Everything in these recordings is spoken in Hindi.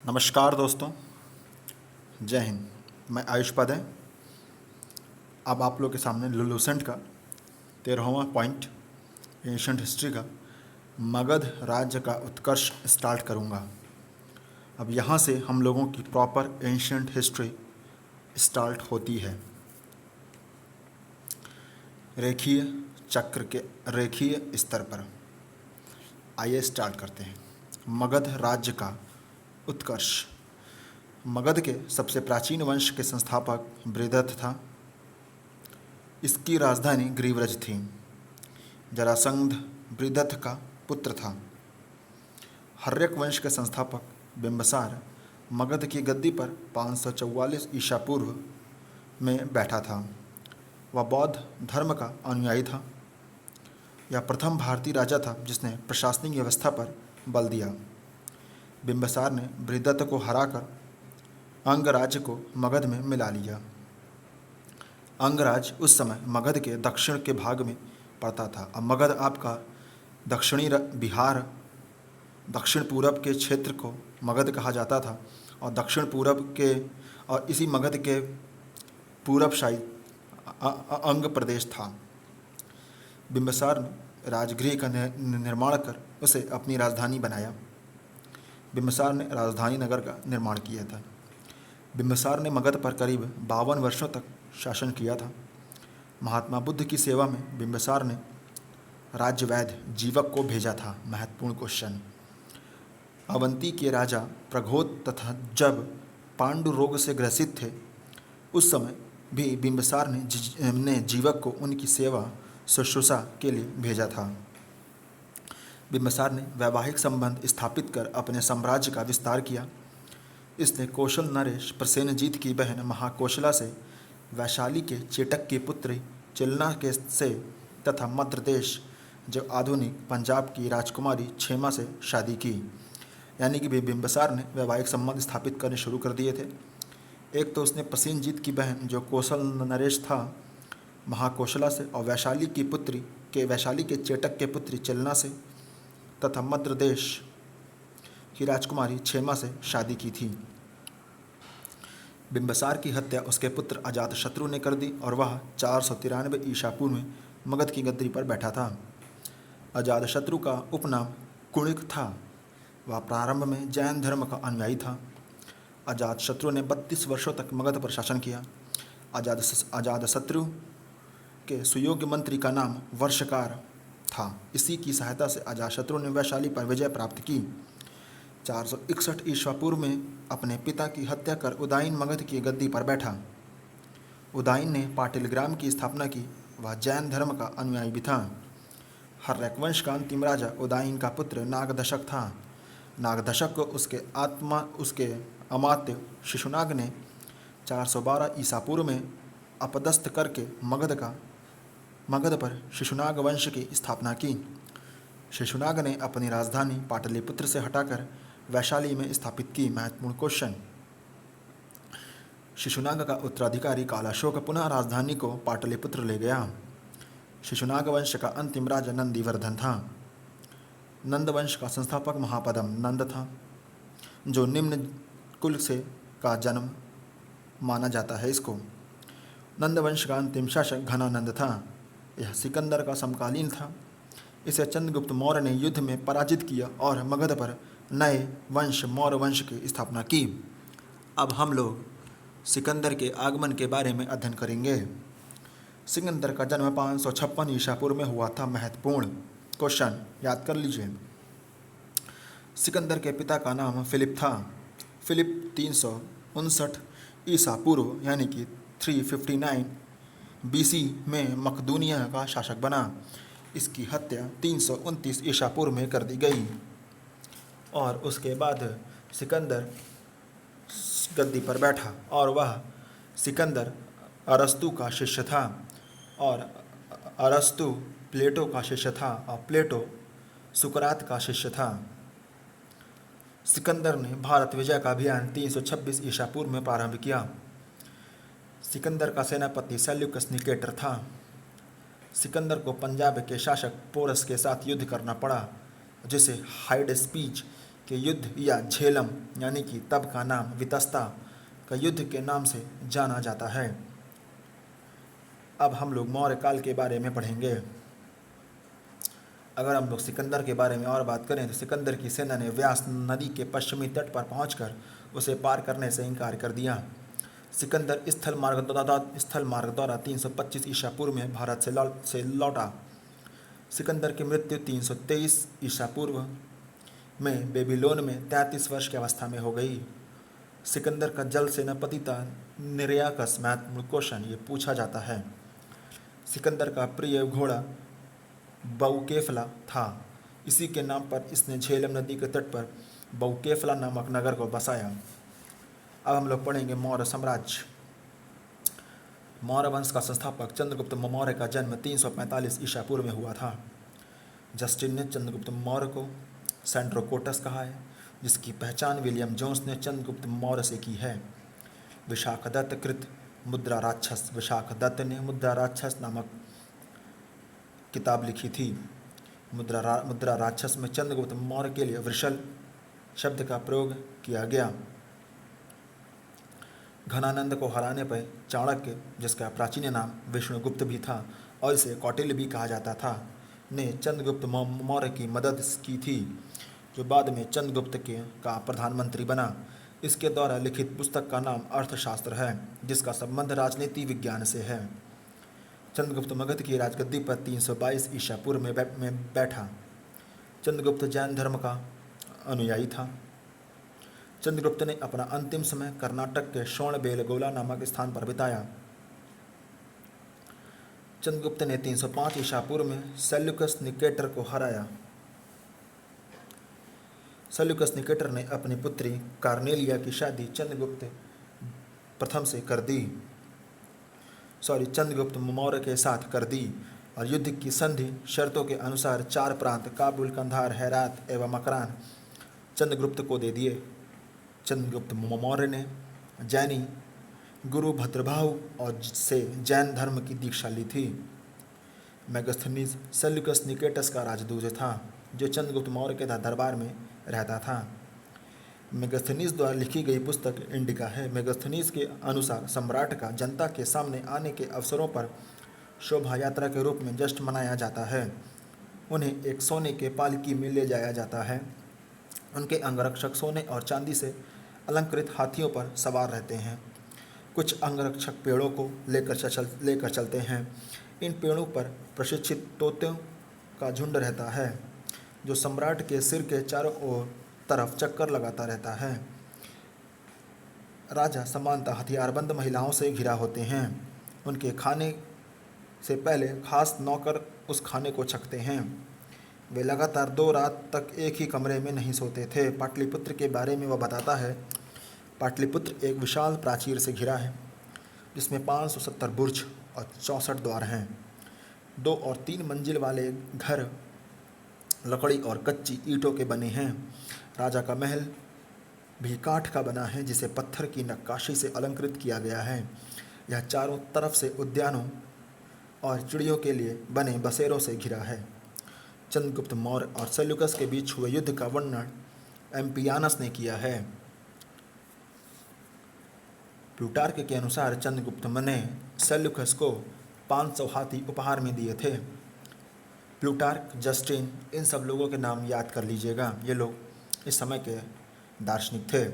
नमस्कार दोस्तों, जय हिंद। मैं आयुष पद है। अब आप लोग के सामने लुसेंट का 13वां पॉइंट एंशंट हिस्ट्री का मगध राज्य का उत्कर्ष स्टार्ट करूंगा। अब यहाँ से हम लोगों की प्रॉपर एंशंट हिस्ट्री स्टार्ट होती है। रेखीय चक्र के रेखीय स्तर पर आइए स्टार्ट करते हैं। मगध राज्य का उत्कर्ष। मगध के सबसे प्राचीन वंश के संस्थापक बृहदत्त था। इसकी राजधानी ग्रीव्रज थी। जरासंध बृहदत्त का पुत्र था। हर्यक वंश के संस्थापक बिंबसार मगध की गद्दी पर 544 ईसा पूर्व में बैठा था। वह बौद्ध धर्म का अनुयायी था। यह प्रथम भारतीय राजा था जिसने प्रशासनिक व्यवस्था पर बल दिया। बिंबसार ने बृहदत्त को हराकर अंगराज्य को मगध में मिला लिया। अंगराज उस समय मगध के दक्षिण के भाग में पड़ता था। अब मगध आपका दक्षिणी बिहार, दक्षिण पूरब के क्षेत्र को मगध कहा जाता था और दक्षिण पूरब के और इसी मगध के पूरब शाही अंग प्रदेश था। बिंबसार ने राजगृह का निर्माण कर उसे अपनी राजधानी बनाया। बिंबसार ने राजधानी नगर का निर्माण किया था। बिंबसार ने मगध पर करीब 52 वर्षों तक शासन किया था। महात्मा बुद्ध की सेवा में बिंबसार ने राज्यवैद्य जीवक को भेजा था। महत्वपूर्ण क्वेश्चन। अवंती के राजा प्रघोत तथा जब पांडु रोग से ग्रसित थे उस समय भी बिंबसार ने जीवक को उनकी सेवा शुश्रूषा के लिए भेजा था। बिंबसार ने वैवाहिक संबंध स्थापित कर अपने साम्राज्य का विस्तार किया। इसने कौशल नरेश प्रसेनजीत की बहन महाकौशला से, वैशाली के चेटक की पुत्री चिलना के से तथा मध्य प्रदेश जो आधुनिक पंजाब की राजकुमारी क्षेमा से शादी की। यानी कि बिंबसार ने वैवाहिक संबंध स्थापित करने शुरू कर दिए थे। एक तो उसने प्रसेनजीत की बहन जो कौशल नरेश था महाकौशला से और वैशाली के चेटक के पुत्री चिलना से तथा मध्य प्रदेश की राजकुमारी क्षेमा से शादी की थी। बिंबसार की हत्या उसके पुत्र अजातशत्रु ने कर दी और वह 493 ईसा पूर्व में मगध की गद्दी पर बैठा था। अजातशत्रु का उपनाम कुणिक था। वह प्रारंभ में जैन धर्म का अनुयायी था। अजातशत्रु ने 32 वर्षों तक मगध पर शासन किया। अजातशत्रु के सुयोग्य मंत्री का नाम वर्षकार था। इसी की सहायता से अजातशत्रु ने वैशाली पर विजय प्राप्त की। 461 ईसा पूर्व में अपने पिता की हत्या कर उदायन मगध की गद्दी पर बैठा। उदायन ने पाटिलग्राम की स्थापना की। वह जैन धर्म का अनुयायी भी था। हर्यक वंश का अंतिम राजा उदायन का पुत्र नागदशक था। नागदशक को उसके अमात्य शिशुनाग ने 412 ईसा पूर्व में अपदस्थ करके मगध पर शिशुनाग वंश की स्थापना की। शिशुनाग ने अपनी राजधानी पाटलिपुत्र से हटाकर वैशाली में स्थापित की। महत्वपूर्ण क्वेश्चन। शिशुनाग का उत्तराधिकारी कालाशोक पुनः राजधानी को पाटलिपुत्र ले गया। शिशुनाग वंश का अंतिम राजा नंदीवर्धन था। नंद वंश का संस्थापक महापदम नंद था, जो निम्न कुल से का जन्म माना जाता है। इसको नंद वंश का अंतिम शासक घनानंद था। यह सिकंदर का समकालीन था। इसे चंद्रगुप्त मौर्य ने युद्ध में पराजित किया और मगध पर नए वंश मौर्य वंश की स्थापना की। अब हम लोग सिकंदर के आगमन के बारे में अध्ययन करेंगे। सिकंदर का जन्म 556 ईसा पूर्व में हुआ था। महत्वपूर्ण क्वेश्चन याद कर लीजिए। सिकंदर के पिता का नाम फिलिप था। फिलिप 359 ईसा पूर्व यानी कि 359 बीसी में मकदूनिया का शासक बना। इसकी हत्या 329 ईसा पूर्व में कर दी गई और उसके बाद सिकंदर गद्दी पर बैठा और वह सिकंदर अरस्तु का शिष्य था और अरस्तु प्लेटो का शिष्य था और प्लेटो सुकरात का शिष्य था। सिकंदर ने भारत विजय का अभियान 326 ईसा पूर्व में प्रारंभ किया। सिकंदर का सेनापति सेल्यूकस निकेटर था। सिकंदर को पंजाब के शासक पोरस के साथ युद्ध करना पड़ा, जिसे हाइड स्पीच के युद्ध या झेलम यानी कि तब का नाम वितस्ता का युद्ध के नाम से जाना जाता है। अब हम लोग मौर्य काल के बारे में पढ़ेंगे। अगर हम लोग सिकंदर के बारे में और बात करें तो सिकंदर की सेना ने व्यास नदी के पश्चिमी तट पर पहुंचकर उसे पार करने से इनकार कर दिया। सिकंदर स्थल मार्ग द्वारा 325 ईसा पूर्व में भारत से लौटा। सिकंदर की मृत्यु 323 ईसा पूर्व में बेबीलोन में 33 वर्ष की अवस्था में हो गई। सिकंदर का जल सेनापति था निर्याकस। महत्वपूर्ण क्वेश्चन ये पूछा जाता है। सिकंदर का प्रिय घोड़ा बउकेफला था। इसी के नाम पर इसने झेलम नदी के तट पर बउकेफला नामक नगर को बसाया। अब हम लोग पढ़ेंगे मौर्य साम्राज्य। मौर्य वंश का संस्थापक चंद्रगुप्त मौर्य का जन्म 345 ईसा पूर्व में हुआ था। जस्टिन ने चंद्रगुप्त मौर्य को सेंड्रोकोटस कहा है, जिसकी पहचान विलियम जोन्स ने चंद्रगुप्त मौर्य से की है। विशाखदत्त कृत मुद्रा राक्षस। विशाखदत्त ने मुद्रा राक्षस नामक किताब लिखी थी। मुद्रा राक्षस में चंद्रगुप्त मौर्य के लिए वृषल शब्द का प्रयोग किया गया। घनानंद को हराने पर चाणक्य, जिसका प्राचीन नाम विष्णुगुप्त भी था और इसे कौटिल्य भी कहा जाता था, ने चंद्रगुप्त मौर्य की मदद की थी, जो बाद में चंद्रगुप्त का प्रधानमंत्री बना। इसके द्वारा लिखित पुस्तक का नाम अर्थशास्त्र है, जिसका संबंध राजनीति विज्ञान से है। चंद्रगुप्त मगध की राजगद्दी पर 322 ईसा पूर्व में बैठा। चंद्रगुप्त जैन धर्म का अनुयायी था। चंद्रगुप्त ने अपना अंतिम समय कर्नाटक के श्रवणबेलगोला नामक स्थान पर बिताया। चंद्रगुप्त ने 305 ईसा पूर्व में सेल्यूकस निकेटर को हराया। सेल्यूकस निकेटर ने अपनी पुत्री कार्नेलिया की शादी चंद्रगुप्त मौर्य के साथ कर दी और युद्ध की संधि शर्तों के अनुसार 4 प्रांत काबुल, कंधार, हेरात एवं मकरान चंद्रगुप्त को दे दिए। चंद्रगुप्त मौर्य ने जैनी गुरु भद्रभाहु और से जैन धर्म की दीक्षा ली थी। मेगस्थनीज सेल्यूकस निकेटस का राजदूत था, जो चंद्रगुप्त मौर्य के दरबार में रहता था। मेगस्थनीज द्वारा लिखी गई पुस्तक इंडिका है। मेगस्थनीज के अनुसार सम्राट का जनता के सामने आने के अवसरों पर शोभा यात्रा के रूप में जश्न मनाया जाता है। उन्हें एक सोने के पालकी में ले जाया जाता है। उनके अंगरक्षक सोने और चांदी से अलंकृत हाथियों पर सवार रहते हैं। कुछ अंगरक्षक पेड़ों को लेकर चलते हैं। इन पेड़ों पर प्रशिक्षित तोतों का झुंड रहता है, जो सम्राट के सिर के चारों ओर तरफ चक्कर लगाता रहता है। राजा समानतः हथियारबंद महिलाओं से घिरा होते हैं। उनके खाने से पहले खास नौकर उस खाने को छकते हैं। वे लगातार 2 रात तक एक ही कमरे में नहीं सोते थे। पाटलिपुत्र के बारे में वह बताता है, पाटलिपुत्र एक विशाल प्राचीर से घिरा है, जिसमें 570 बुर्ज और 64 द्वार हैं। 2 और 3 मंजिल वाले घर लकड़ी और कच्ची ईंटों के बने हैं। राजा का महल भी काठ का बना है, जिसे पत्थर की नक्काशी से अलंकृत किया गया है। यह चारों तरफ से उद्यानों और चिड़ियों के लिए बने बसेरों से घिरा है। चंद्रगुप्त मौर्य और सेल्यूकस के बीच हुए युद्ध का वर्णन एम्पियानस ने किया है। प्लूटार्क के अनुसार चंद्रगुप्त ने सेल्यूकस को 500 हाथी उपहार में दिए थे। प्लूटार्क, जस्टिन, इन सब लोगों के नाम याद कर लीजिएगा। ये लोग इस समय के दार्शनिक थे।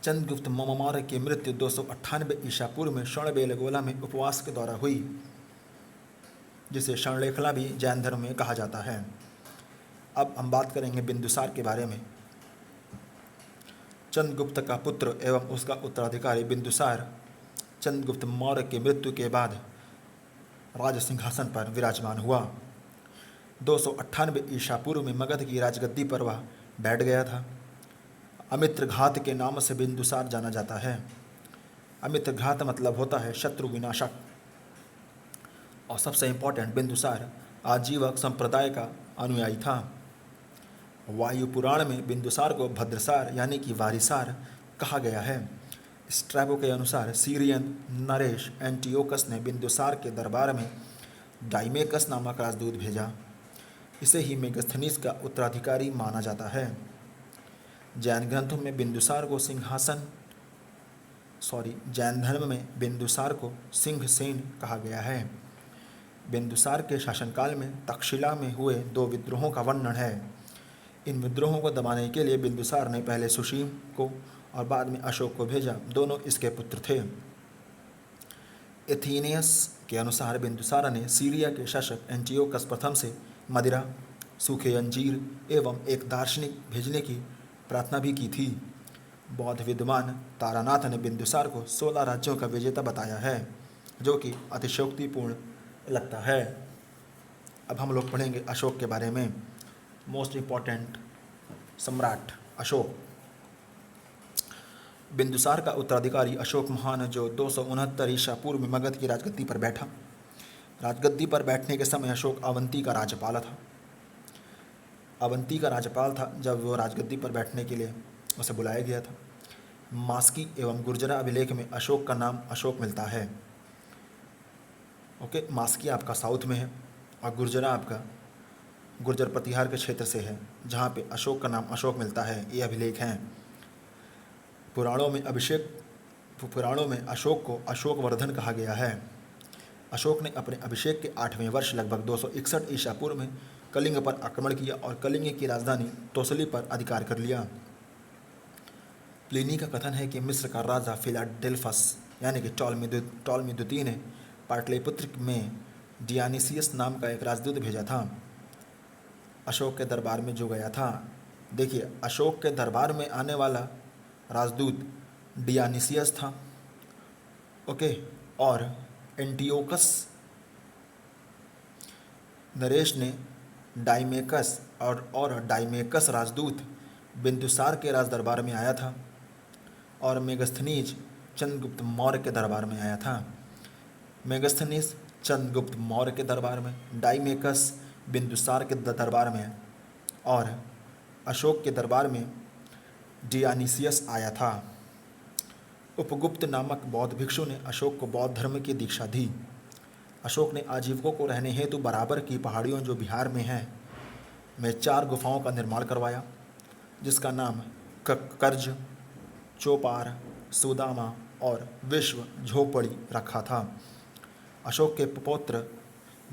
चंद्रगुप्त मौर्य की मृत्यु 298 ईसा पूर्व में श्रवणबेलगोला में उपवास के द्वारा हुई, जिसे शरणलेखला भी जैन धर्म में कहा जाता है। अब हम बात करेंगे बिंदुसार के बारे में। चंद्रगुप्त का पुत्र एवं उसका उत्तराधिकारी बिंदुसार चंद्रगुप्त मौर्य की मृत्यु के बाद राज सिंहासन पर विराजमान हुआ। 298 ईसा पूर्व में मगध की राजगद्दी पर वह बैठ गया था। अमित्रघात के नाम से बिंदुसार जाना जाता है। अमित्रघात मतलब होता है शत्रु विनाशक। और सबसे इम्पोर्टेंट, बिंदुसार आजीवक संप्रदाय का अनुयायी था। वायु पुराण में बिंदुसार को भद्रसार यानी कि वारिसार कहा गया है। स्ट्रैबो के अनुसार सीरियन नरेश एंटियोकस ने बिंदुसार के दरबार में डाइमेकस नामक राजदूत भेजा। इसे ही मेगस्थनीज का उत्तराधिकारी माना जाता है। जैन ग्रंथों में बिंदुसार को जैन धर्म में बिंदुसार को सिंहसेन कहा गया है। बिंदुसार के शासनकाल में तक्षशिला में हुए 2 विद्रोहों का वर्णन है। इन विद्रोहों को दबाने के लिए बिंदुसार ने पहले सुशील को और बाद में अशोक को भेजा। दोनों इसके पुत्र थे। एथीनियस के अनुसार बिंदुसार ने सीरिया के शासक एंटियोकस प्रथम से मदिरा, सूखे अंजीर एवं एक दार्शनिक भेजने की प्रार्थना भी की थी। बौद्ध विद्वान तारानाथ ने बिंदुसार को 16 राज्यों का विजेता बताया है, जो कि अतिशयोक्तिपूर्ण लगता है। अब हम लोग पढ़ेंगे अशोक के बारे में। मोस्ट इम्पॉर्टेंट सम्राट अशोक। बिंदुसार का उत्तराधिकारी अशोक महान, जो 269 ईसा पूर्व में मगध की राजगद्दी पर बैठा। राजगद्दी पर बैठने के समय अशोक अवंती का राज्यपाल था। अवंती का राज्यपाल था जब वो राजगद्दी पर बैठने के लिए उसे बुलाया गया था। मास्की एवं गुर्जरा अभिलेख में अशोक का नाम अशोक मिलता है। ओके, मास्की आपका साउथ में है और गुर्जरा आपका गुर्जर प्रतिहार के क्षेत्र से है, जहाँ पे अशोक का नाम अशोक मिलता है। ये अभिलेख हैं। पुराणों में अशोक को अशोकवर्धन कहा गया है। अशोक ने अपने अभिषेक के 8वें वर्ष लगभग 261 ईसा पूर्व में कलिंग पर आक्रमण किया और कलिंग की राजधानी तोसली पर अधिकार कर लिया। प्लिनी का कथन है कि मिस्र का राजा फिलाडेल्फस यानी कि टॉलमी द्वितीय ने पाटलिपुत्र में डियानिसियस नाम का एक राजदूत भेजा था अशोक के दरबार में, जो गया था। देखिए, अशोक के दरबार में आने वाला राजदूत डियानिसियस था। ओके, और एंटियोकस नरेश ने डाइमेकस राजदूत बिंदुसार के राज दरबार में आया था और मेगस्थनीज चंद्रगुप्त मौर्य के दरबार में आया था। मेगस्थनीज चंद्रगुप्त मौर्य के दरबार में, डाइमेकस बिंदुसार के दरबार में और अशोक के दरबार में डियानिसियस आया था। उपगुप्त नामक बौद्ध भिक्षु ने अशोक को बौद्ध धर्म की दीक्षा दी। अशोक ने आजीविकों को रहने हेतु बराबर की पहाड़ियों जो बिहार में हैं में 4 गुफाओं का निर्माण करवाया, जिसका नाम कर्ज, चोपार, सुदामा और विश्व झोपड़ी रखा था। अशोक के पुत्र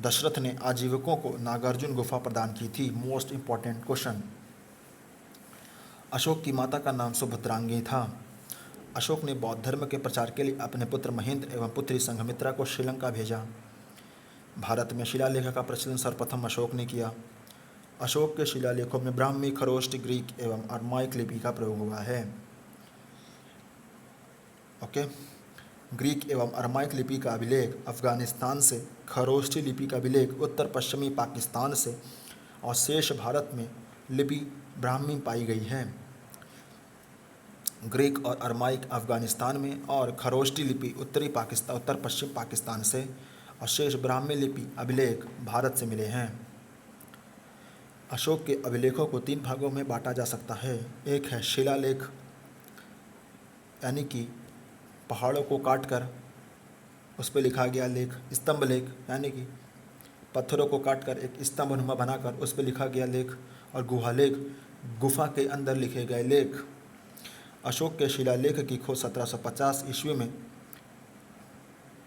दशरथ ने आजीविकों को नागार्जुन गुफा प्रदान की थी। Most important question. अशोक की माता का नाम सुभद्रांगी था। अशोक ने बौद्ध धर्म के प्रचार के लिए अपने पुत्र महेंद्र एवं पुत्री संघमित्रा को श्रीलंका भेजा। भारत में शिलालेख का प्रचलन सर्वप्रथम अशोक ने किया। अशोक के शिलालेखों में ब्राह्मी, खरोष्ट, ग्रीक एवं अरमाइक लिपि का प्रयोग हुआ है। ओके, ग्रीक एवं अरमाइक लिपि का अभिलेख अफगानिस्तान से, खरोष्ठी लिपि का अभिलेख उत्तर पश्चिमी पाकिस्तान से और शेष भारत में लिपि ब्राह्मी पाई गई है। ग्रीक और अरमाइक अफगानिस्तान में और खरोष्ठी लिपि उत्तर पश्चिम पाकिस्तान से और शेष ब्राह्मी लिपि अभिलेख भारत से मिले हैं। अशोक के अभिलेखों को 3 भागों में बांटा जा सकता है। एक है शिलालेख, यानी कि पहाड़ों को काटकर उस पर लिखा गया लेख। स्तंभ लेख, यानी कि पत्थरों को काटकर एक स्तंभ नुमा बनाकर उस पर लिखा गया लेख। और गुहा लेख, गुफा के अंदर लिखे गए लेख। अशोक के शिलालेख की खोज 1750 ईस्वी में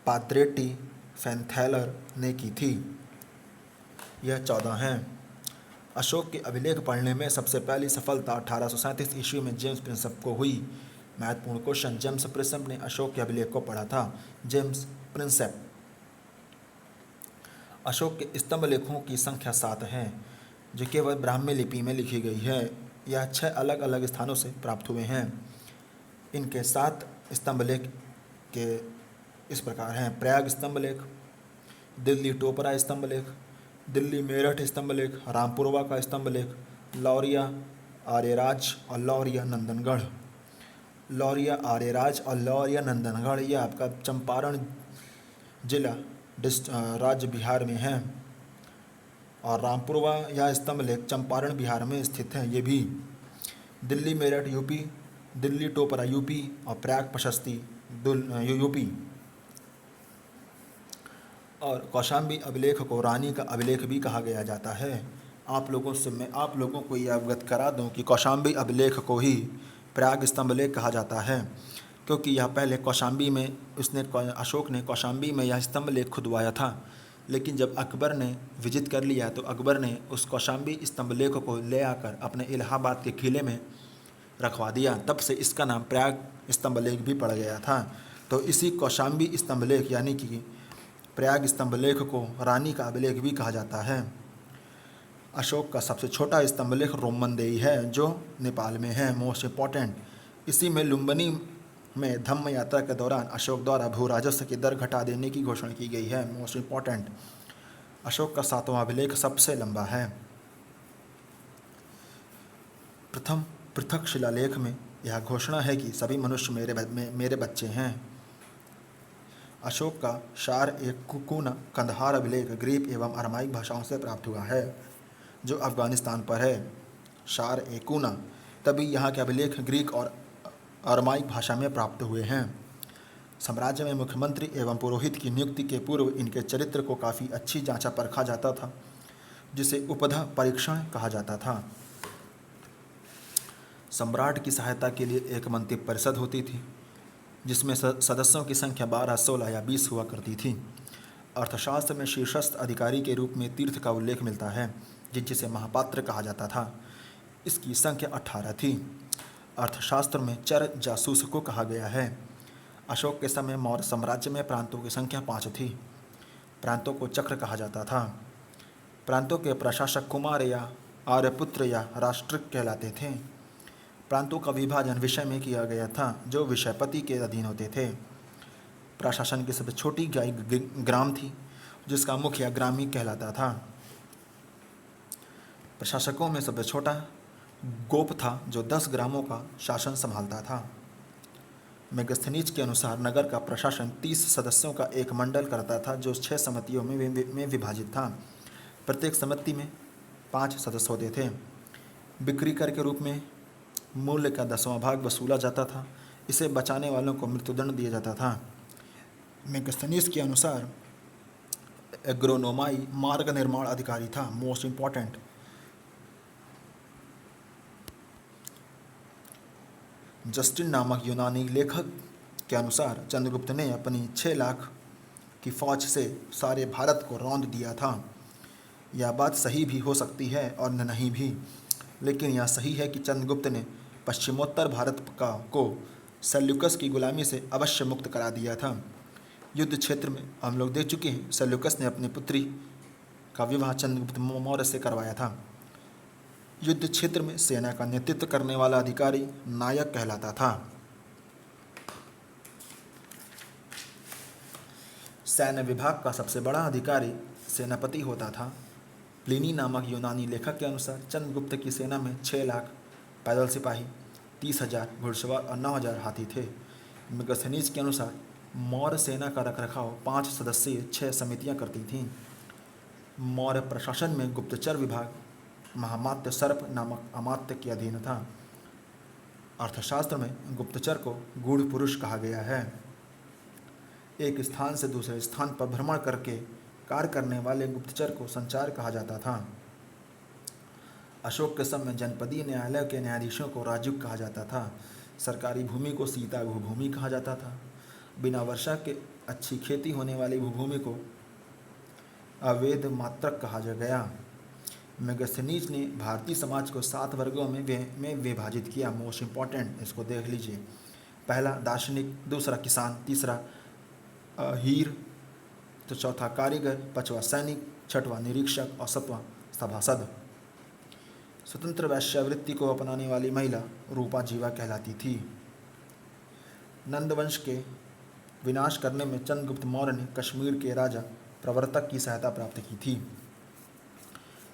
पाद्रेटी फैंथैलर ने की थी। यह 14 हैं। अशोक के अभिलेख पढ़ने में सबसे पहली सफलता 1837 ईस्वी में जेम्स प्रिंसेप को हुई। महत्वपूर्ण क्वेश्चन, जेम्स प्रिंसेप ने अशोक के अभिलेख को पढ़ा था। James Prinsep. अशोक के स्तंभ लेखों की संख्या 7 है, जो केवल ब्राह्मी लिपि में लिखी गई है। यह 6 अलग अलग स्थानों से प्राप्त हुए हैं। इनके 7 स्तंभ लेख के इस प्रकार हैं: प्रयाग स्तंभ लेख, दिल्ली टोपरा स्तंभ लेख, दिल्ली मेरठ स्तंभ लेख, रामपुरवा का स्तंभ लेख, लौरिया आर्यराज और लौरिया नंदनगढ़। लौरिया आर्यराज और लौरिया नंदनगढ़ यह आपका चंपारण जिला राज्य बिहार में है। और रामपुरवा यह स्तंभ लेख चंपारण बिहार में स्थित है। ये भी दिल्ली मेरठ यूपी, दिल्ली टोपरा यूपी और प्रयाग प्रशस्ति यूपी। और कौशाम्बी अभिलेख को रानी का अभिलेख भी कहा गया जाता है। मैं आप लोगों को ये अवगत करा दूं कि कौशाम्बी अभिलेख को ही प्रयाग स्तंभलेख कहा जाता है, क्योंकि यह पहले कौशाम्बी में अशोक ने कौशाम्बी में यह स्तंभलेख खुदवाया था। लेकिन जब अकबर ने विजित कर लिया तो अकबर ने उस कौशाम्बी स्तंभलेख को ले आकर अपने इलाहाबाद के किले में रखवा दिया। तब से इसका नाम प्रयाग स्तंभलेख भी पड़ गया था। तो इसी कौशाम्बी स्तंभलेख यानी कि प्रयाग स्तंभलेख को रानी का अभिलेख भी कहा जाता है। अशोक का सबसे छोटा स्तंभलेख रोमनदेई है जो नेपाल में है, मोस्ट इम्पॉर्टेंट। इसी में लुम्बिनी में धम्म यात्रा के दौरान अशोक द्वारा भू राजस्व की दर घटा देने की घोषणा की गई है, मोस्ट इम्पॉर्टेंट। अशोक का 7वां अभिलेख सबसे लंबा है। प्रथम पृथक शिलालेख में यह घोषणा है कि सभी मनुष्य मेरे बच्चे हैं। अशोक का शार एक कुकूना कंदहार अभिलेख ग्रीक एवं अरमाइक भाषाओं से प्राप्त हुआ है जो अफगानिस्तान पर है। शार ए कूना तभी यहाँ के अभिलेख ग्रीक और अरमाइक भाषा में प्राप्त हुए हैं। साम्राज्य में मुख्यमंत्री एवं पुरोहित की नियुक्ति के पूर्व इनके चरित्र को काफ़ी अच्छी जांचा परखा जाता था, जिसे उपधा परीक्षण कहा जाता था। सम्राट की सहायता के लिए एक मंत्री परिषद होती थी, जिसमें सदस्यों की संख्या 12, 16 या 20 हुआ करती थी। अर्थशास्त्र में शीर्षस्थ अधिकारी के रूप में तीर्थ का उल्लेख मिलता है, जिसे महापात्र कहा जाता था। इसकी संख्या 18 थी। अर्थशास्त्र में चर जासूस को कहा गया है। अशोक के समय मौर्य साम्राज्य में प्रांतों की संख्या 5 थी। प्रांतों को चक्र कहा जाता था। प्रांतों के प्रशासक कुमार या आर्यपुत्र या राष्ट्रिक कहलाते थे। प्रांतों का विभाजन विषय में किया गया था, जो विषयपति के अधीन होते थे। प्रशासन की सबसे छोटी इकाई ग्राम थी, जिसका मुखिया ग्रामी कहलाता था। प्रशासकों में सबसे छोटा गोप था, जो 10 ग्रामों का शासन संभालता था। मेगस्थनीज के अनुसार नगर का प्रशासन 30 सदस्यों का एक मंडल करता था, जो 6 समितियों में विभाजित था। प्रत्येक समिति में 5 सदस्य होते थे। बिक्री कर के रूप में मूल्य का 10वां भाग वसूला जाता था। इसे बचाने वालों को मृत्युदंड दिया जाता था। मेगस्थनीज के अनुसार एग्रोनोमाई मार्ग निर्माण अधिकारी था, मोस्ट इम्पॉर्टेंट। जस्टिन नामक यूनानी लेखक के अनुसार चंद्रगुप्त ने अपनी 6 लाख की फौज से सारे भारत को रौंद दिया था। यह बात सही भी हो सकती है और नहीं भी, लेकिन यह सही है कि चंद्रगुप्त ने पश्चिमोत्तर भारत को सेल्यूकस की गुलामी से अवश्य मुक्त करा दिया था। युद्ध क्षेत्र में हम लोग देख चुके हैं, सेल्यूकस ने अपनी पुत्री का विवाह चंद्रगुप्त मौर्य से करवाया था। युद्ध क्षेत्र में सेना का नेतृत्व करने वाला अधिकारी नायक कहलाता था। सैन्य विभाग का सबसे बड़ा अधिकारी सेनापति होता था। प्लिनी नामक यूनानी लेखक के अनुसार चंद्रगुप्त की सेना में 6 लाख पैदल सिपाही, 30,000 घुड़सवार और 9,000 हाथी थे। मेगस्थनीज के अनुसार मौर्य सेना का रखरखाव 5 सदस्यीय 6 समितियां करती थीं। मौर्य प्रशासन में गुप्तचर विभाग महामात्य सर्प नामक अमात्य के अधीन था। अर्थशास्त्र में गुप्तचर को गूढ़ पुरुष कहा गया है। एक स्थान से दूसरे स्थान पर भ्रमण करके कार्य करने वाले गुप्तचर को संचार कहा जाता था। अशोक के समय जनपदीय न्यायालय के न्यायाधीशों को राजयुग कहा जाता था। सरकारी भूमि को सीता भूभूमि कहा जाता था। बिना वर्षा के अच्छी खेती होने वाली भूभूमि को अवैध मात्रक कहा गया। मेगस्थनीज ने भारतीय समाज को 7 वर्गों में विभाजित किया, मोस्ट इम्पॉर्टेंट, इसको देख लीजिए। पहला दार्शनिक, दूसरा किसान, तीसरा हीर, तो चौथा कारीगर, 5वां सैनिक, 6वां निरीक्षक और 7वां सभासद। स्वतंत्र वैश्यावृत्ति को अपनाने वाली महिला रूपा जीवा कहलाती थी। नंदवंश के विनाश करने में चंद्रगुप्त मौर्य ने कश्मीर के राजा प्रवर्तक की सहायता प्राप्त की थी।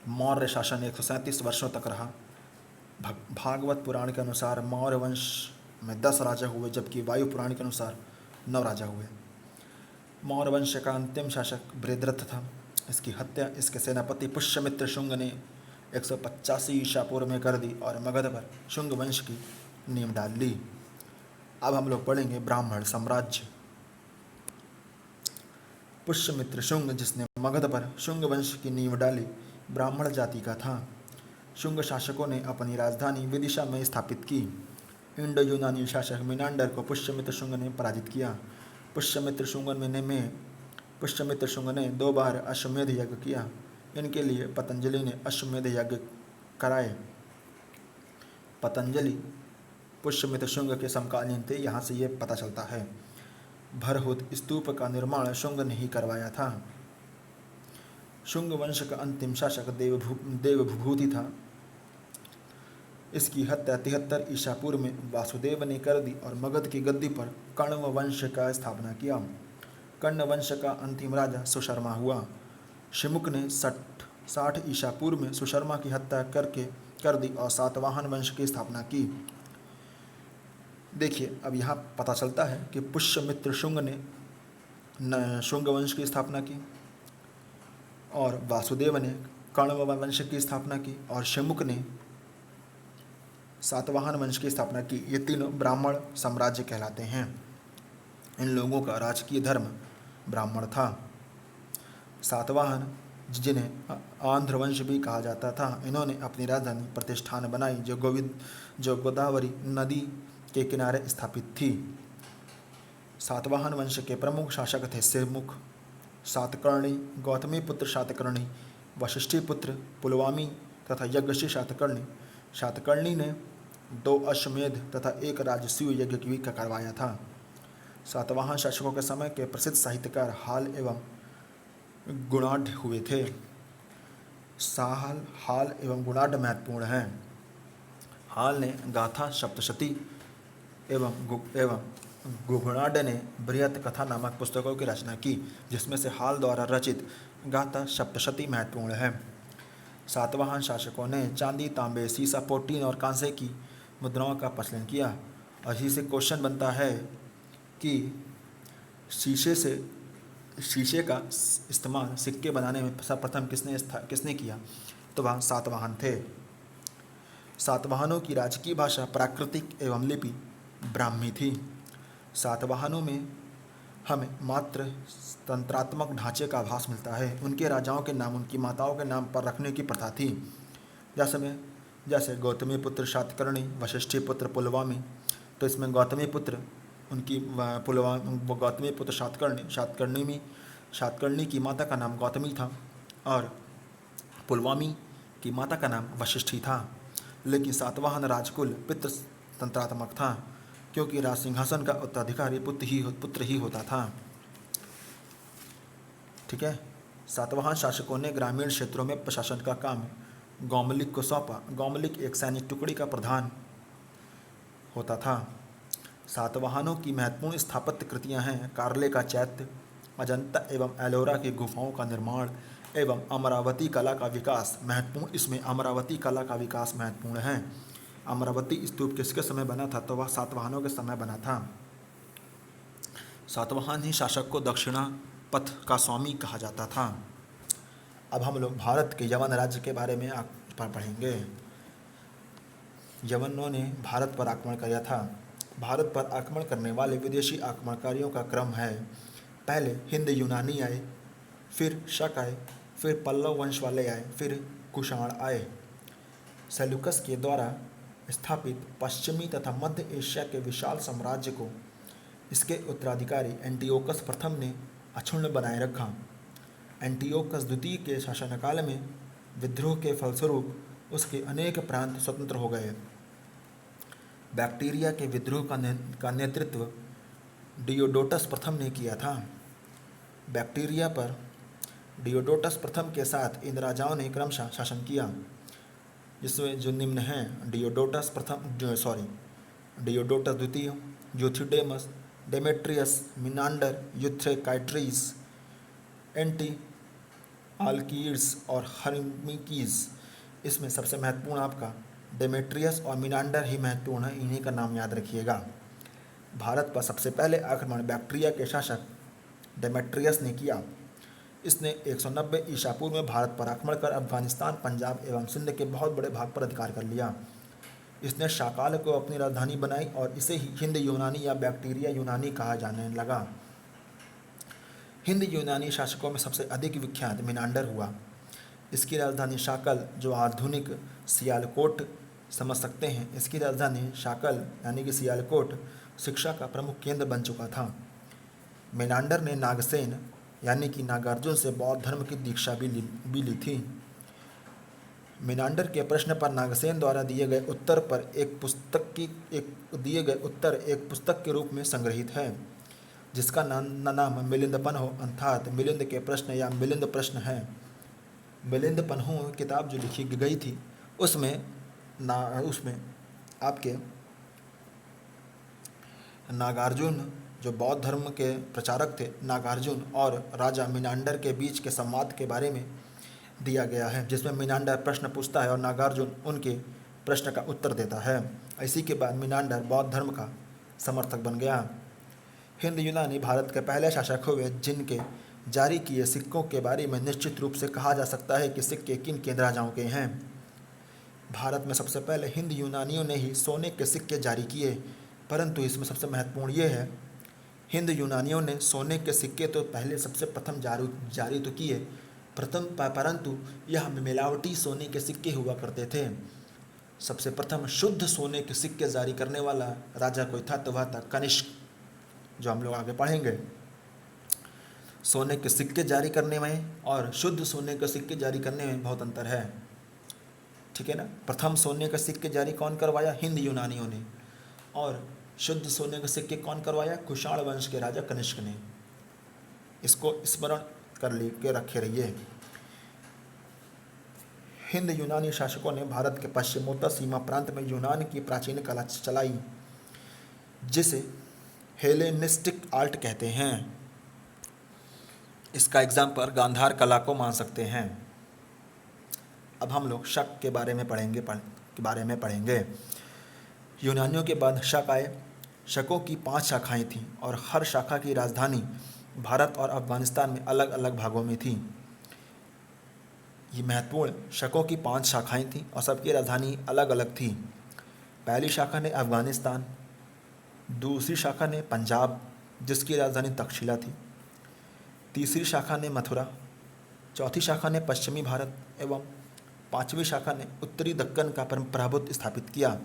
मौर्य शासन 137 वर्षों तक रहा। भागवत पुराण के अनुसार मौर्य वंश में 10 राजा हुए, जबकि वायु पुराण के अनुसार 9 राजा हुए। मौर्य वंश का अंतिम शासक बृहद्रथ था। इसकी हत्या इसके सेनापति पुष्यमित्र शुंग ने 185 ईसा पूर्व में कर दी और मगध पर शुंग वंश की नींव डाल ली। अब हम लोग पढ़ेंगे ब्राह्मण साम्राज्य। पुष्यमित्र शुंग, जिसने मगध पर शुंग वंश की नींव डाली, ब्राह्मण जाति का था। शुंग शासकों ने अपनी राजधानी विदिशा में स्थापित की। इंडो यूनानी शासक मिनांडर को पुष्यमित्र शुंग ने पराजित किया। पुष्यमित्र शुंग ने 2 बार अश्वमेध यज्ञ किया। इनके लिए पतंजलि ने अश्वमेध यज्ञ कराए। पतंजलि पुष्यमित्र शुंग के समकालीन थे, यहाँ से ये पता चलता है। भरहुत स्तूप का निर्माण शुंग ने ही करवाया था। शुंग वंश का अंतिम शासक देवभूति था। इसकी हत्या 73 ईसा पूर्व में वासुदेव ने कर दी और मगध की गद्दी पर कण्व वंश का स्थापना किया। कण्व वंश का अंतिम राजा सुशर्मा हुआ। शिमुक ने 60 ईसा पूर्व में सुशर्मा की हत्या कर दी और सातवाहन वंश की स्थापना की। देखिए, अब यहाँ पता चलता है कि पुष्यमित्र शुंग ने शुंग वंश की स्थापना की और वासुदेव ने कण्व वंश की स्थापना की और शिमुक ने सातवाहन वंश की स्थापना की। ये तीनों ब्राह्मण साम्राज्य कहलाते हैं। इन लोगों का राजकीय धर्म ब्राह्मण था। सातवाहन, जिन्हें आंध्र वंश भी कहा जाता था, इन्होंने अपनी राजधानी प्रतिष्ठान बनाई जो गोदावरी नदी के किनारे स्थापित थी। सातवाहन वंश के प्रमुख शासक थे सिरमुख, सातकर्णी, गौतमी पुत्र सातकर्णी, वशिष्ठी पुत्र पुलवामी तथा यज्ञशी सातकर्णी। सातकर्णी ने 2 अश्वमेध तथा 1 राजसूय यज्ञ भी करवाया था। सातवाहन शासकों के समय के प्रसिद्ध साहित्यकार हाल एवं गुणाढ़ हुए थे। हाल एवं गुणाढ़ महत्वपूर्ण हैं। हाल ने गाथा सप्तशती एवं गुणाढ़ ने बृहत कथा नामक पुस्तकों की रचना की, जिसमें से हाल द्वारा रचित गाथा सप्तशती महत्वपूर्ण है। सातवाहन शासकों ने चांदी, तांबे, सीसा, पोटीन और कांसे की मुद्राओं का प्रचलन किया। और इसी से क्वेश्चन बनता है कि शीशे का इस्तेमाल सिक्के बनाने में सर्वप्रथम किसने किया? तो वह सातवाहन थे। सातवाहनों की राजकीय भाषा प्राकृतिक एवं लिपि ब्राह्मी थी। सातवाहनों में हमें मात्र तंत्रात्मक ढांचे का आभास मिलता है। उनके राजाओं के नाम उनकी माताओं के नाम पर रखने की प्रथा थी। जैसे गौतमी पुत्र सातकर्णी, वशिष्ठी पुत्र पुलवामी। तो इसमें गौतमी पुत्र गौतमी पुत्र सातकर्णी की माता का नाम गौतमी था और पुलवामी की माता का नाम वशिष्ठी था। लेकिन सातवाहन राजकुल पितृ तंत्रात्मक था, क्योंकि राज सिंहासन का उत्तराधिकारी पुत्र ही होता था। ठीक है। सातवाहन शासकों ने ग्रामीण क्षेत्रों में प्रशासन का काम गौमलिक को सौंपा। गौमलिक एक सैनिक टुकड़ी का प्रधान होता था। सातवाहनों की महत्वपूर्ण स्थापत्य कृतियां हैं कार्ले का चैत्य, अजंता एवं एलोरा की गुफाओं का निर्माण एवं अमरावती कला का विकास महत्वपूर्ण। इसमें अमरावती कला का विकास महत्वपूर्ण है। अमरावती स्तूप किसके समय बना था? तो वह सातवाहनों के समय बना था। सातवाहन ही शासक को दक्षिणा पथ का स्वामी कहा जाता था। अब हम लोग भारत के यवन राज्य के बारे में पढ़ेंगे। यवनों ने भारत पर आक्रमण किया था। भारत पर आक्रमण करने वाले विदेशी आक्रमणकारियों का क्रम है। पहले हिंद यूनानी आए, फिर शक आए, फिर पल्लव वंश वाले आए, फिर कुषाण आए। सेल्यूकस के द्वारा स्थापित पश्चिमी तथा मध्य एशिया के विशाल साम्राज्य को इसके उत्तराधिकारी एंटियोकस प्रथम ने अक्षुण्ण बनाए रखा। एंटियोकस द्वितीय के शासनकाल में विद्रोह के फलस्वरूप उसके अनेक प्रांत स्वतंत्र हो गए। बैक्टीरिया के विद्रोह का नेतृत्व डियोडोटस प्रथम ने किया था। बैक्टीरिया पर डियोडोटस प्रथम के साथ इन राजाओं ने क्रमशः शासन किया, जिसमें जो निम्न हैं डियोडोटस द्वितीय, यूथिडेमस, डेमेट्रियस, मिनांडर, यूथ्रेकाइट्रीस, एंटी आल्कीड्स और हर्मिकीज। इसमें सबसे महत्वपूर्ण आपका डेमेट्रियस और मिनांडर ही महत्वपूर्ण है, इन्हीं का नाम याद रखिएगा। भारत पर सबसे पहले आक्रमण बैक्ट्रिया के शासक डेमेट्रियस ने किया। इसने 190 ईसा पूर्व में भारत पर आक्रमण कर अफगानिस्तान, पंजाब एवं सिंध के बहुत बड़े भाग पर अधिकार कर लिया। इसने शाकाल को अपनी राजधानी बनाई और इसे ही हिंद यूनानी या बैक्टीरिया यूनानी कहा जाने लगा। हिंद यूनानी शासकों में सबसे अधिक विख्यात मिनांडर हुआ। इसकी राजधानी शाकल, जो आधुनिक सियालकोट समझ सकते हैं, इसकी राजधानी शाकल यानी कि सियालकोट शिक्षा का प्रमुख केंद्र बन चुका था। मेनांडर ने नागसेन यानी कि नागार्जुन से बौद्ध धर्म की दीक्षा भी ली थी। मेनांडर के प्रश्न पर नागसेन द्वारा दिए गए उत्तर एक पुस्तक के रूप में संग्रहित है, जिसका नाम मिलिंदपन्हो अर्थात मिलिंद के प्रश्न या मिलिंद प्रश्न है। मिलिंदपन्हो किताब जो लिखी गई थी उसमें आपके नागार्जुन जो बौद्ध धर्म के प्रचारक थे, नागार्जुन और राजा मिनांडर के बीच के संवाद के बारे में दिया गया है, जिसमें मिनांडर प्रश्न पूछता है और नागार्जुन उनके प्रश्न का उत्तर देता है। इसी के बाद मिनांडर बौद्ध धर्म का समर्थक बन गया। हिंद यूनानी भारत के पहले शासक हुए, जिनके जारी किए सिक्कों के बारे में निश्चित रूप से कहा जा सकता है कि सिक्के किन राजाओं के हैं। भारत में सबसे पहले हिंद यूनानियों ने ही सोने के सिक्के जारी किए, परंतु इसमें सबसे महत्वपूर्ण ये है, हिंद यूनानियों ने सोने के सिक्के तो पहले सबसे प्रथम जारी तो किए, परंतु यह मिलावटी सोने के सिक्के हुआ करते थे। सबसे प्रथम शुद्ध सोने के सिक्के जारी करने वाला राजा कोई था तो वह था कनिष्क, जो हम लोग आगे पढ़ेंगे। सोने के सिक्के जारी करने में और शुद्ध सोने के सिक्के जारी करने में बहुत अंतर है, ठीक है ना। प्रथम सोने के सिक्के जारी कौन करवाया? हिंद यूनानियों ने। और शुद्ध सोने के सिक्के कौन करवाया? कुषाण वंश के राजा कनिष्क ने। इसको स्मरण कर के रखे रहिए। हिंद यूनानी शासकों ने भारत के पश्चिमोत्तर सीमा प्रांत में यूनान की प्राचीन कला चलाई, जिसे हेलेनिस्टिक आर्ट कहते हैं। इसका एग्जाम्पल गांधार कला को मान सकते हैं। अब हम लोग शक के बारे में पढ़ेंगे। यूनानियों के बाद शक आए। शकों की 5 शाखाएं थीं और हर शाखा की राजधानी भारत और अफगानिस्तान में अलग अलग भागों में थी। ये महत्वपूर्ण, शकों की 5 शाखाएं थीं और सबकी राजधानी अलग अलग थी। पहली शाखा ने अफगानिस्तान, दूसरी शाखा ने पंजाब जिसकी राजधानी तक्षशिला थी, तीसरी शाखा ने मथुरा, चौथी शाखा ने पश्चिमी भारत एवं 5वीं शाखा ने उत्तरी दक्कन का प्रभुत्व स्थापित किया।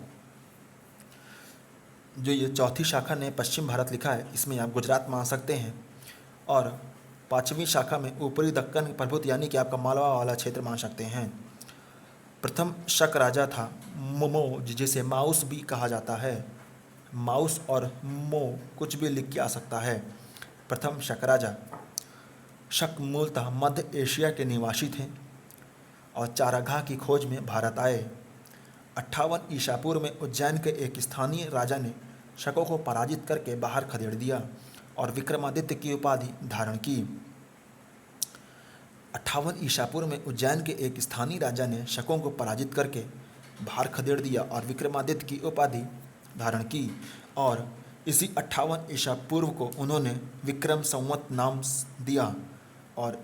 जो ये चौथी शाखा ने पश्चिम भारत लिखा है, इसमें आप गुजरात मान सकते हैं, और 5वीं शाखा में ऊपरी दक्कन प्रभुत्व यानी कि आपका मालवा वाला क्षेत्र मान सकते हैं। प्रथम शक राजा था मोमो, जिसे माउस भी कहा जाता है। माउस और मो कुछ भी लिख के आ सकता है। प्रथम शक राजा। शक मूलतः मध्य एशिया के निवासी थे और चारागाह की खोज में भारत आए। 58 ईसा पूर्व में उज्जैन के एक स्थानीय राजा ने शकों को पराजित करके बाहर खदेड़ दिया और विक्रमादित्य की उपाधि धारण की। 58 ईसा पूर्व में उज्जैन के एक स्थानीय राजा ने शकों को पराजित करके बाहर खदेड़ दिया और विक्रमादित्य की उपाधि धारण की, और इसी 58 ईसा पूर्व को उन्होंने विक्रम संवत नाम दिया, और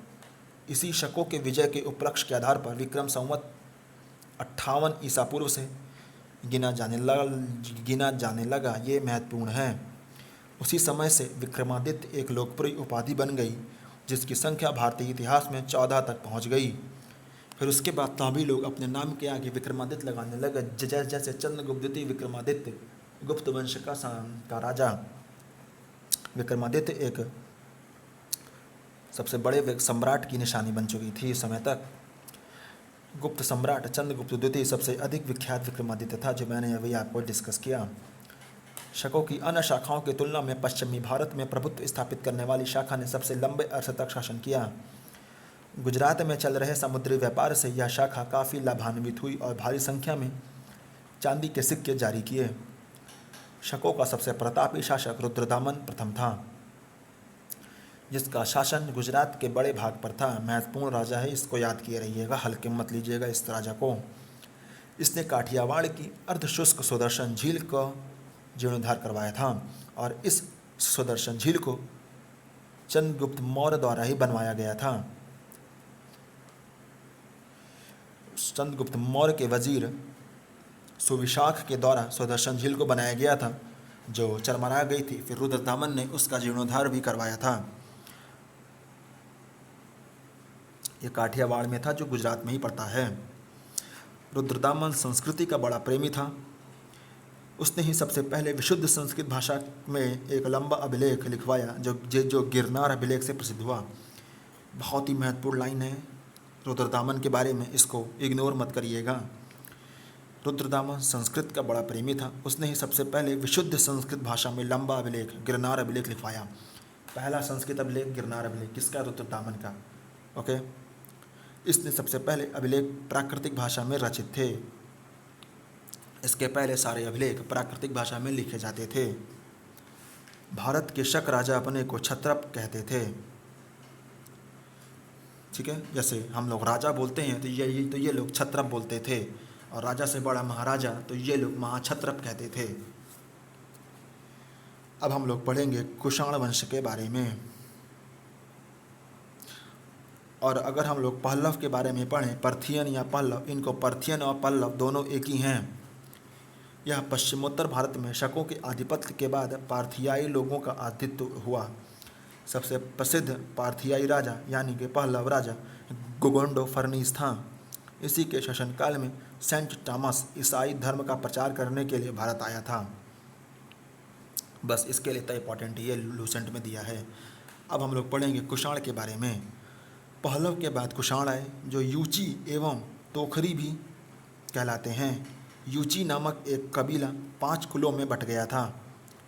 इसी शकों के विजय के उपलक्ष्य के आधार पर विक्रम संवत 58 ईसा पूर्व से गिना जाने लगा। ये महत्वपूर्ण है। उसी समय से विक्रमादित्य एक लोकप्रिय उपाधि बन गई, जिसकी संख्या भारतीय इतिहास में 14 तक पहुंच गई। फिर उसके बाद ताबी लोग अपने नाम के आगे विक्रमादित्य लगाने लगे, जैसे चंद्रगुप्त द्वितीय विक्रमादित्य गुप्त वंश का राजा। विक्रमादित्य एक सबसे बड़े सम्राट की निशानी बन चुकी थी इस समय तक। गुप्त सम्राट चंद्रगुप्त द्वितीय सबसे अधिक विख्यात विक्रमादित्य था, जो मैंने अभी आपको डिस्कस किया। शकों की अन्य शाखाओं की तुलना में पश्चिमी भारत में प्रभुत्व स्थापित करने वाली शाखा ने सबसे लंबे अरसे तक शासन किया। गुजरात में चल रहे समुद्री व्यापार से यह शाखा काफ़ी लाभान्वित हुई और भारी संख्या में चांदी के सिक्के जारी किए। शकों का सबसे प्रतापी शासक रुद्रदामन प्रथम था, जिसका शासन गुजरात के बड़े भाग पर था। महत्वपूर्ण राजा है, इसको याद किए रहिएगा, हल्के मत लीजिएगा इस राजा को। इसने काठियावाड़ की अर्धशुष्क सुदर्शन झील को जीर्णोद्धार करवाया था, और इस सुदर्शन झील को चंद्रगुप्त मौर्य द्वारा ही बनवाया गया था। चंद्रगुप्त मौर्य के वजीर सुविशाख के द्वारा सुदर्शन झील को बनाया गया था, जो चरमरा गई थी। फिर रुद्रदामन ने उसका जीर्णोद्धार भी करवाया था। ये काठियावाड़ में था, जो गुजरात में ही पड़ता है। रुद्रदामन संस्कृति का बड़ा प्रेमी था। उसने ही सबसे पहले विशुद्ध संस्कृत भाषा में एक लंबा अभिलेख लिखवाया, जो गिरनार अभिलेख से प्रसिद्ध हुआ। बहुत ही महत्वपूर्ण लाइन है रुद्रदामन के बारे में, इसको इग्नोर मत करिएगा। रुद्रदामन संस्कृत का बड़ा प्रेमी था। उसने ही सबसे पहले विशुद्ध संस्कृत भाषा में लंबा अभिलेख गिरनार अभिलेख लिखवाया। पहला संस्कृत अभिलेख गिरनार अभिलेख किसका? रुद्रदामन का। ओके, इसने सबसे पहले अभिलेख प्राकृतिक भाषा में रचित थे। इसके पहले सारे अभिलेख प्राकृतिक भाषा में लिखे जाते थे। भारत के शक राजा अपने को क्षत्रप कहते थे। ठीक है, जैसे हम लोग राजा बोलते हैं तो ये लोग क्षत्रप बोलते थे, और राजा से बड़ा महाराजा तो ये लोग महाक्षत्रप कहते थे। अब हम लोग पढ़ेंगे कुषाण वंश के बारे में। और अगर हम लोग पल्लव के बारे में पढ़ें, पर्थियन या पल्लव, इनको पर्थियन और पल्लव दोनों एक ही हैं। यह पश्चिमोत्तर भारत में शकों के आधिपत्य के बाद पार्थियाई लोगों का आधिपत्य हुआ। सबसे प्रसिद्ध पार्थियाई राजा यानी कि पल्लव राजा गोगोंडो फर्नीस था। इसी के शासनकाल में सेंट थॉमस ईसाई धर्म का प्रचार करने के लिए भारत आया था। बस इसके लिए इतना इंपॉर्टेंट ये लूसेंट में दिया है। अब हम लोग पढ़ेंगे कुषाण के बारे में। पल्लव के बाद कुषाण आए, जो यूची एवं तोखरी भी कहलाते हैं। यूची नामक एक कबीला 5 कुलों में बट गया था।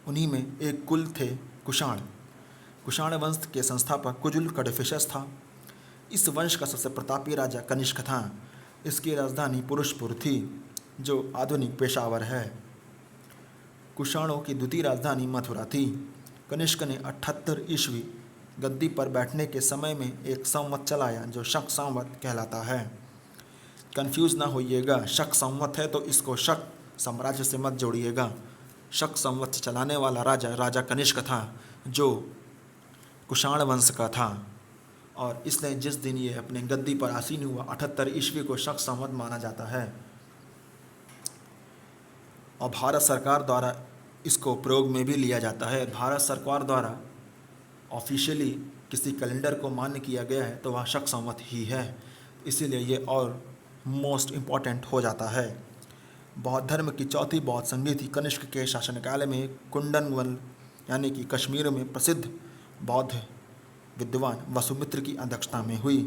उन्हीं में एक कुल थे कुषाण। कुषाण वंश के संस्थापक कुजुल कडफिशस था। इस वंश का सबसे प्रतापी राजा कनिष्क था। इसकी राजधानी पुरुषपुर थी, जो आधुनिक पेशावर है। कुषाणों की द्वितीय राजधानी मथुरा थी। कनिष्क ने 78 ईस्वी गद्दी पर बैठने के समय में एक संवत चलाया, जो शक संवत कहलाता है। कंफ्यूज ना होइएगा, शक संवत है तो इसको शक साम्राज्य से मत जोड़िएगा। शक संवत चलाने वाला राजा कनिष्क था, जो कुषाण वंश का था। और इसने जिस दिन ये अपने गद्दी पर आसीन हुआ 78 ईस्वी को शक संवत माना जाता है। और भारत सरकार द्वारा इसको प्रयोग में भी लिया जाता है। भारत सरकार द्वारा ऑफिशियली किसी कैलेंडर को मान्य किया गया है तो वह शक संवत ही है, इसीलिए ये और मोस्ट इम्पॉर्टेंट हो जाता है। बौद्ध धर्म की चौथी बौद्ध संधि थी कनिष्क के शासनकाल में। कुंडनवल यानी कि कश्मीर में प्रसिद्ध बौद्ध विद्वान वसुमित्र की अध्यक्षता में हुई।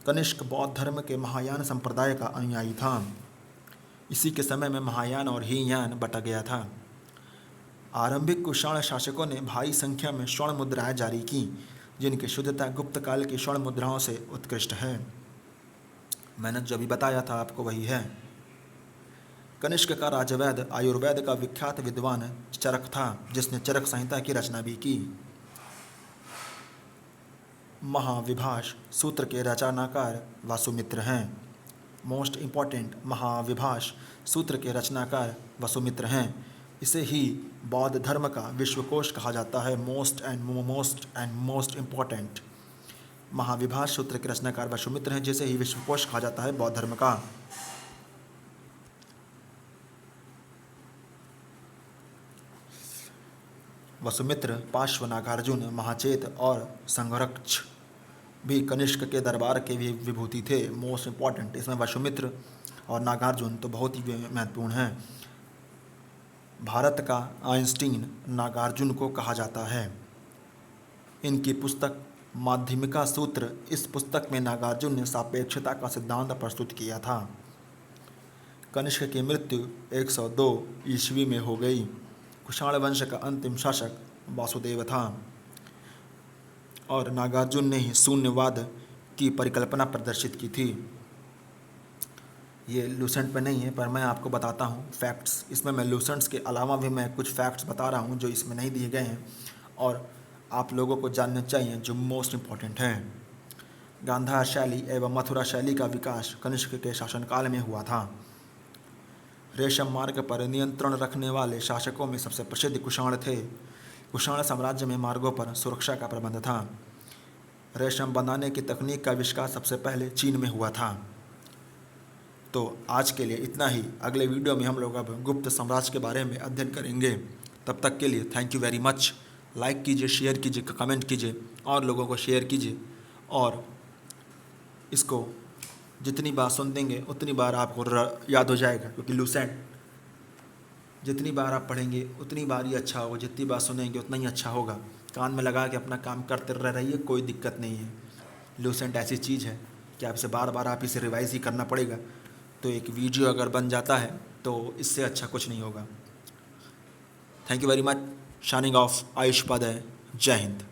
कनिष्क बौद्ध धर्म के महायान संप्रदाय का अनुयायी था। इसी के समय में महायान और हीनयान बटा गया था। आरंभिक कुषाण शासकों ने भारी संख्या में स्वर्ण मुद्राएं जारी की, जिनकी शुद्धता गुप्त काल की स्वर्ण मुद्राओं से उत्कृष्ट है। मैंने जो भी बताया था आपको वही है। कनिष्क का राजवैद्य आयुर्वेद का विख्यात विद्वान चरक था, जिसने चरक संहिता की रचना भी की। महाविभाष सूत्र के रचनाकार वसुमित्र हैं। मोस्ट इम्पॉर्टेंट, महाविभाष सूत्र के रचनाकार वसुमित्र हैं। इसे ही बौद्ध धर्म का विश्वकोश कहा जाता है। मोस्ट एंड मोस्ट इम्पॉर्टेंट, महाविभाष सूत्र के रचनाकार वसुमित्र हैं, जिसे ही विश्वकोश कहा जाता है बौद्ध धर्म का। वसुमित्र, पार्श्व, नागार्जुन, महाचेत और संघरक्ष भी कनिष्क के दरबार के भी विभूति थे। मोस्ट इम्पॉर्टेंट, इसमें वसुमित्र और नागार्जुन तो बहुत ही महत्वपूर्ण हैं। भारत का आइंस्टीन नागार्जुन को कहा जाता है। इनकी पुस्तक माध्यमिका सूत्र, इस पुस्तक में नागार्जुन ने सापेक्षता का सिद्धांत प्रस्तुत किया था। कनिष्क की मृत्यु 102 ईस्वी में हो गई। कुषाण वंश का अंतिम शासक वासुदेव था और नागार्जुन ने ही शून्यवाद की परिकल्पना प्रदर्शित की थी। ये लूसेंट पे नहीं है, पर मैं आपको बताता हूँ फैक्ट्स। इसमें मैं लूसेंट्स के अलावा भी मैं कुछ फैक्ट्स बता रहा हूँ जो इसमें नहीं दिए गए हैं और आप लोगों को जानने चाहिए, जो मोस्ट इम्पॉर्टेंट हैं। गांधार शैली एवं मथुरा शैली का विकास कनिष्क के शासनकाल में हुआ था। रेशम मार्ग पर नियंत्रण रखने वाले शासकों में सबसे प्रसिद्ध कुषाण थे। कुषाण साम्राज्य में मार्गों पर सुरक्षा का प्रबंध था। रेशम बनाने की तकनीक का आविष्कार सबसे पहले चीन में हुआ था। तो आज के लिए इतना ही। अगले वीडियो में हम लोग अब गुप्त साम्राज्य के बारे में अध्ययन करेंगे। तब तक के लिए thank you very much. Like कीजिए, शेयर कीजिए, कमेंट कीजिए और लोगों को शेयर कीजिए। और इसको जितनी बार सुन देंगे उतनी बार आपको याद हो जाएगा, क्योंकि लूसेंट जितनी बार आप पढ़ेंगे उतनी बार ही अच्छा होगा, जितनी बार सुनेंगे उतना ही अच्छा होगा। कान में लगा के अपना काम करते रहिए, कोई दिक्कत नहीं है। लूसेंट ऐसी चीज़ है कि आपसे बार बार आप इसे रिवाइज़ ही करना पड़ेगा। तो एक वीडियो अगर बन जाता है तो इससे अच्छा कुछ नहीं होगा। Thank you very much. Signing off Ayush Upadhyay. जय हिंद।